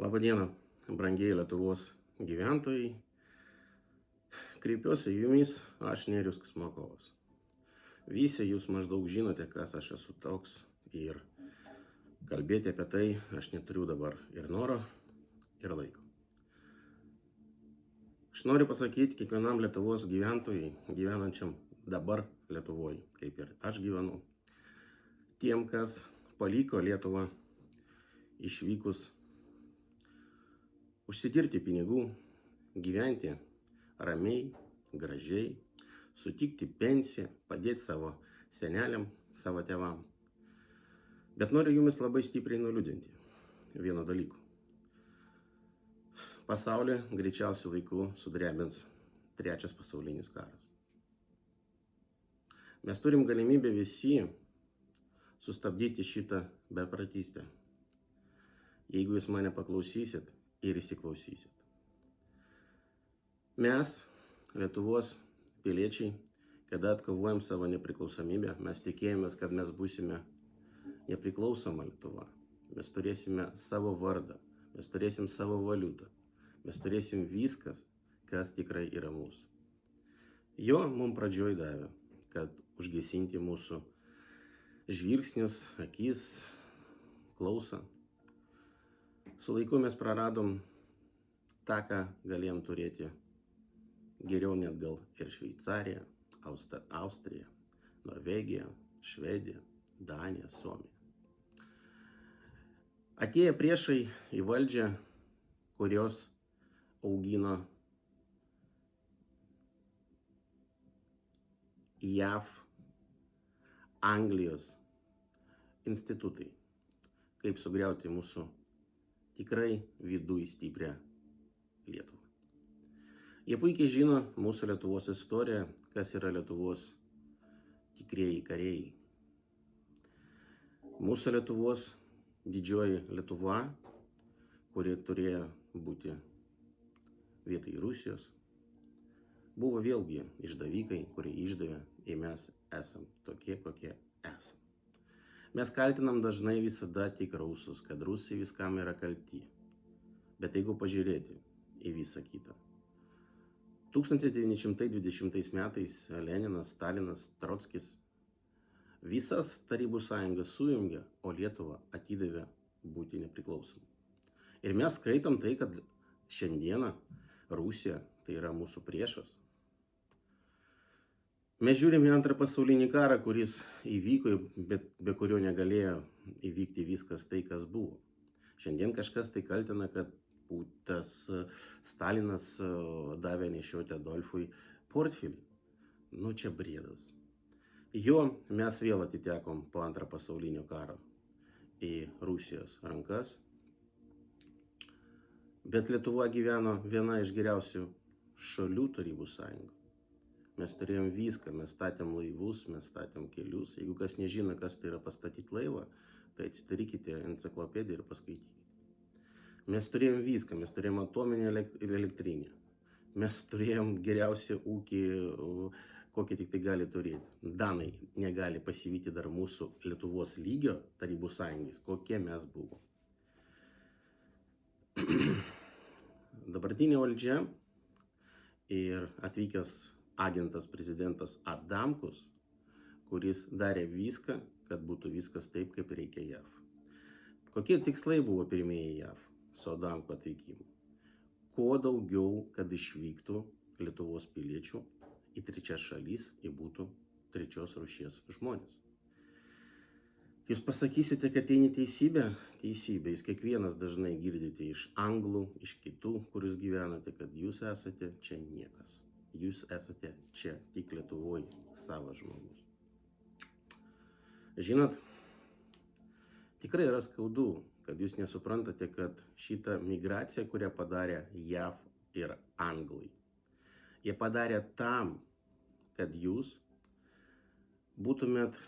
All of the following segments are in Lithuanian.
Labą dieną, brangieji Lietuvos gyventojai. Kreipiuosi jumis, aš Nerijus Kasmakovas. Visi jūs maždaug žinote, kas aš esu toks ir kalbėti apie tai aš neturiu dabar ir noro, ir laiko. Aš noriu pasakyti kiekvienam Lietuvos gyventojui, gyvenančiam dabar Lietuvoje, kaip ir aš gyvenu, tiem, kas paliko Lietuvą išvykus užsidirbti pinigų, gyventi ramiai, gražiai, sutikti pensiją, padėti savo seneliam, savo tėvam. Bet noriu jumis labai stipriai nuliūdinti vieno dalyko. Pasaulį greičiausiu laiku sudrebins trečias pasaulinis karas. Mes turim galimybę visi sustabdyti šitą beprotystę, jeigu jūs mane paklausysit ir įsiklausysit. Mes, Lietuvos piliečiai, kada atkovojam savo nepriklausomybę, mes tikėjomės, kad mes būsime nepriklausoma Lietuva. Mes turėsime savo vardą, mes turėsim savo valiutą, mes turėsim viskas, kas tikrai yra mūsų. Jo mums pradžioj davė, kad užgesinti mūsų žvilgsnius, akis, klausą. Su laiku mes praradom tą, ką galėjom turėti geriau net gal ir Šveicarija, Austrija, Norvegija, Švedija, Danija, Suomija. Atėję priešai į valdžią, kurios augino JAV, Anglijos institutai, kaip sugriauti mūsų tikrai viduj stiprią Lietuvą. Jie puikiai žino mūsų Lietuvos istoriją, kas yra Lietuvos tikrieji kariai. Mūsų Lietuvos didžioji Lietuva, kuri turėjo būti vietoj Rusijos, buvo vėlgi išdavikai, kurie išdavė, ir mes esam tokie, kokie esam. Mes kaltinam dažnai visada tik rusus, kad rusai viskam yra kalti. Bet jeigu pažiūrėti į visą kitą. 1920 metais Leninas, Stalinas, Trotskis visas Tarybų sąjungas sujungė, o Lietuvą atidavė būti nepriklausomą. Ir mes skaitom tai, kad šiandieną Rusija tai yra mūsų priešas. Mes žiūrime į antrą pasaulinį karą, kuris įvyko, bet be kurio negalėjo įvykti viskas tai, kas buvo. Šiandien kažkas tai kaltina, kad tas Stalinas davė nešioti Adolfui portfelį. Nu, čia briedas. Jo mes vėl atitekom po antrą pasaulinio karo į Rusijos rankas. Bet Lietuva gyveno viena iš geriausių šalių Tarybų sąjungų. Mes turėjom viską, mes statėm laivus, mes statėm kelius. Jeigu kas nežino, kas tai yra pastatyti laivą, tai atsidarykite enciklopediją ir paskaitykite. Mes turėjom viską, mes turėjom atominę elektrinę. Mes turėjom geriausią ūkį, kokį tik tai gali turėti. Danai negali pasivyti dar mūsų Lietuvos lygio Tarybų sąjungais, kokie mes buvom. Dabartinė valdžia ir atvykęs agentas prezidentas Adamkus, kuris darė viską, kad būtų viskas taip, kaip reikia JAV. Kokie tikslai buvo pirmieji JAV su Adamku atvykimu? Kuo daugiau, kad išvyktų Lietuvos piliečių į trečias šalis, į būtų trečios rūšies žmonės. Jūs pasakysite, kad tai neteisybė? Teisybė. Jūs kiekvienas dažnai girdite iš anglų, iš kitų, kur jūs gyvenate, kad jūs esate čia niekas. Jūs esate čia tik Lietuvoje savas žmogus. Žinot, tikrai yra skaudu, kad jūs nesuprantate, kad šitą migraciją, kurią padarė JAV ir Anglai, jie padarė tam, kad jūs būtumėt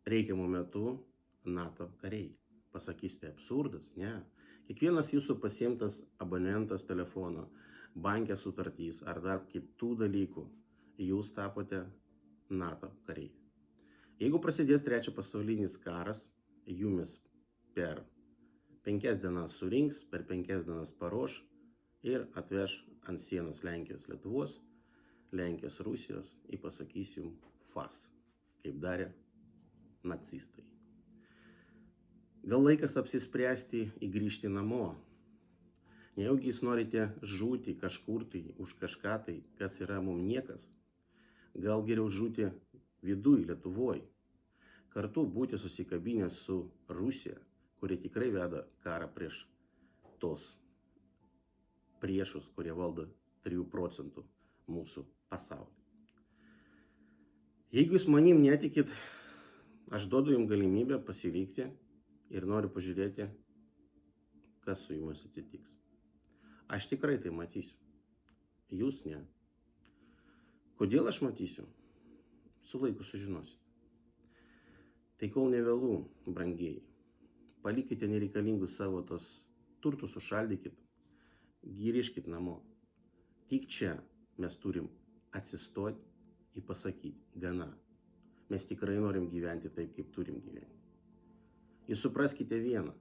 reikiamų metu NATO kariai. Pasakysite, absurdas? Ne. Kiekvienas jūsų pasiimtas abonentas telefono, bankė sutartys ar dar kitų dalykų, jūs tapote NATO kariai. Jeigu prasidės trečias pasaulinis karas, jumis per 5 dienas surinks, per 5 dienas paruoš ir atveš ant sienos Lenkijos Lietuvos, Lenkijos Rusijos ir pasakys jums fas, kaip darė nacistai. Gal laikas apsispręsti ir grįžti namo. Nejaugi jūs norite žūti kažkur tai už kažką tai, kas yra mums niekas. Gal geriau žūti viduj Lietuvoj. Kartu būti susikabinęs su Rusija, kurie tikrai veda karą prieš tos priešus, kurie valdo 3% mūsų pasaulį. Jeigu jūs manim netikit, aš duodu jums galimybę pasilikti ir noriu pažiūrėti, kas su jumis atsitiks. Aš tikrai tai matysiu. Jūs ne. Kodėl aš matysiu? Su laiku sužinosit. Tai kol nevėlų, brangieji, palikite nereikalingus savo tos turtus, užšaldykit, grįžkit namo. Tik čia mes turim atsistoti ir pasakyti, gana. Mes tikrai norim gyventi taip, kaip turim gyventi. Jūs supraskite vieną.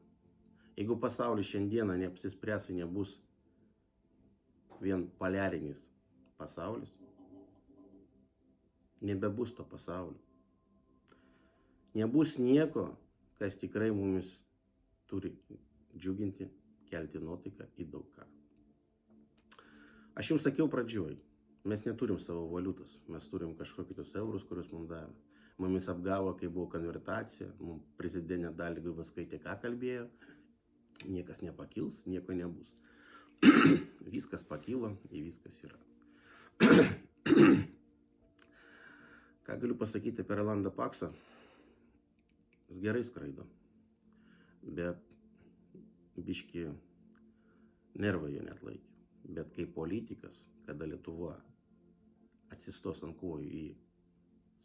Jeigu pasaulis šiandieną neapsispręs, nebus vien poliarinis pasaulis, nebebus to pasaulio. Nebus nieko, kas tikrai mumis turi džiuginti, kelti nuotaiką į daug ką. Aš jums sakiau pradžioj, mes neturim savo valiutos, mes turim kažkokius eurus, kuriuos mums davė. Mumis apgavo, kai buvo konvertacija, mums prezidentė Dalia Grybauskaitė ką kalbėjo, niekas nepakils, nieko nebus. Viskas pakilo ir viskas yra. Ką galiu pasakyti apie Rolandą Paksą? Jis gerai skraido, bet biški nervai jo neatlaikė. Bet kaip politikas, kada Lietuva atsistos ant kojų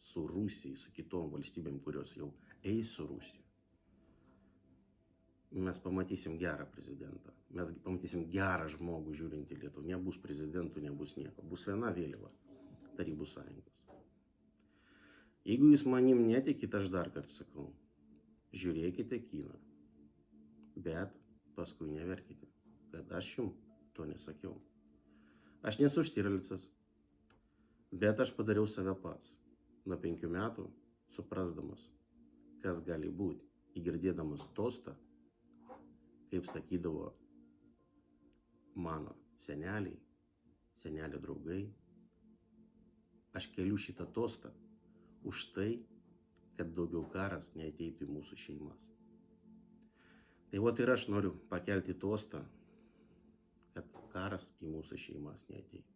su Rusija, su kitom valstybėm, kurios jau eis su Rusija, mes pamatysim gerą prezidentą. Mes pamatysim gerą žmogų žiūrintį Lietuvą. Nebus prezidentų, nebus nieko. Bus viena vėliava Tarybų Sąjungos. Jeigu jūs manim netikit, aš dar kartą sakau, žiūrėkite kiną. Bet paskui neverkite, kad aš jums to nesakiau. Aš nesu Štirlicas, bet aš padariau save pats. Nuo 5 metų suprasdamas, kas gali būti, įgirdėdamas tostą, kaip sakydavo mano seneliai, senelio draugai, aš keliu šitą tostą už tai, kad daugiau karas neateitų į mūsų šeimas. Tai vat ir aš noriu pakelti tostą, kad karas į mūsų šeimas neateitų.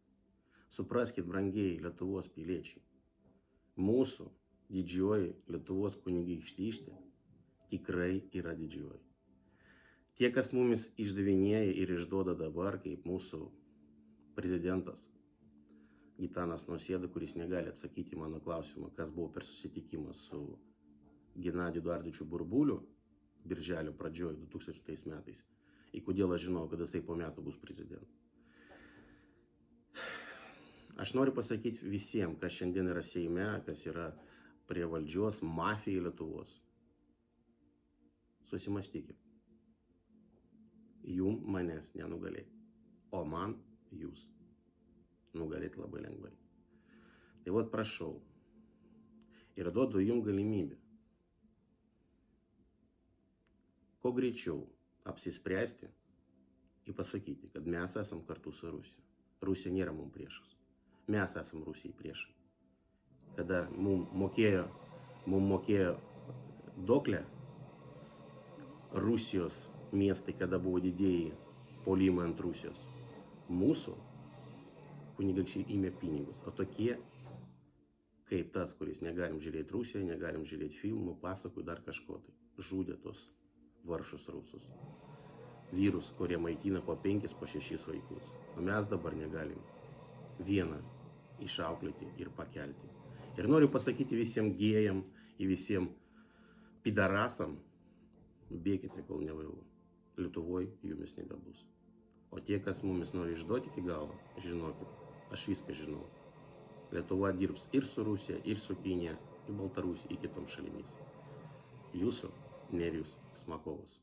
Supraskit, brangieji Lietuvos piliečiai, mūsų didžioji Lietuvos kunigaikštystė tikrai yra didžioji. Tie, kas mumis išdavinėja ir išduoda dabar, kaip mūsų prezidentas Gitanas Nausėda, kuris negali atsakyti mano klausimą, kas buvo per susitikimą su Genadiju Eduardovičiu Burbuliu birželio pradžioj 2000 metais ir kodėl aš žinau, kad jisai po metų bus prezidentu. Aš noriu pasakyti visiems, kas šiandien yra Seime, kas yra prie valdžios, mafija Lietuvos. Susimastykit. Jum manęs nenugalėti, o man jūs nugalėti labai lengvai. Tai vat prašau ir duodu jum galimybę kuo greičiau apsispręsti ir pasakyti, kad mes esam kartu su Rusija. Rusija nėra mums priešas. Mes esam Rusijai priešai. Kada mums mokėjo doklę Rusijos miestai, kada buvo didėjai puolimai ant Rusijos, mūsų kunigaikščiai ėmė pinigus. O tokie, kaip tas, kuris negalim žiūrėti Rusiją, negalim žiūrėti filmų, pasakų, dar kažko tai, žudė tos varšus rusus. Vyrus, kurie maitina po 5, po 6 vaikus. O mes dabar negalim vieną išauklėti ir pakelti. Ir noriu pasakyti visiems gėjam ir visiems pidarasam, bėkite, kol nevėlu. Lietuvoj jumis nebebus. O tie, kas mumis nori išduoti iki galo, žinokit, aš viską žinau. Lietuva dirbs ir su Rusija, ir su Kinija, ir Baltarusija, ir kitom šalimis. Jūsų Nerijus Smakovas.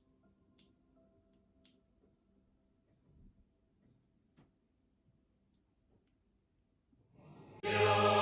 Lietuvos.